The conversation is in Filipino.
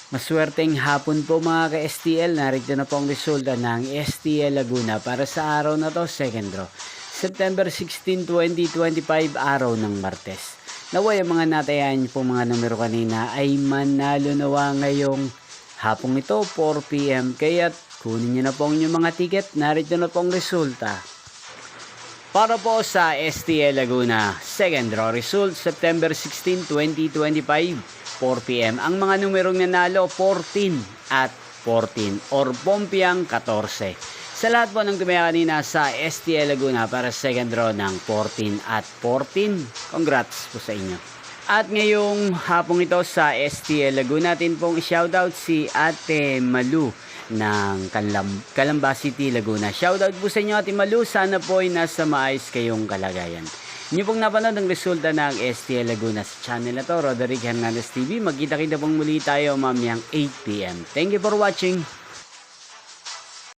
Maswerteng hapon po mga ka-STL, narito na po ang resulta ng STL Laguna para sa araw na to, second draw. September 16, 2025, araw ng Martes. Naway ang mga natayan niyo po mga numero kanina ay manalo nawa ngayong hapong ito, 4 p.m. Kaya't kunin niyo na po ang inyong mga ticket, narito na po ang resulta. Para po sa STL Laguna, second draw result, September 16, 2025, 4 p.m. Ang mga numerong nanalo, 14 at 14 or Pompiang 14. Sa lahat po ng tumaya kanina sa STL Laguna para second draw ng 14 at 14, congrats po sa inyo. At ngayong hapong ito sa STL Laguna, natin pong shoutout si Ate Malu ng Calamba City, Laguna. Shoutout po sa inyo Ate Malu, sana po ay nasa maayos kayong kalagayan. Inyo pong napanood ang resulta ng STL Laguna sa channel na to, Roderick Hernandez TV. Magkita-kita pong muli tayo mamayang 8 p.m. Thank you for watching.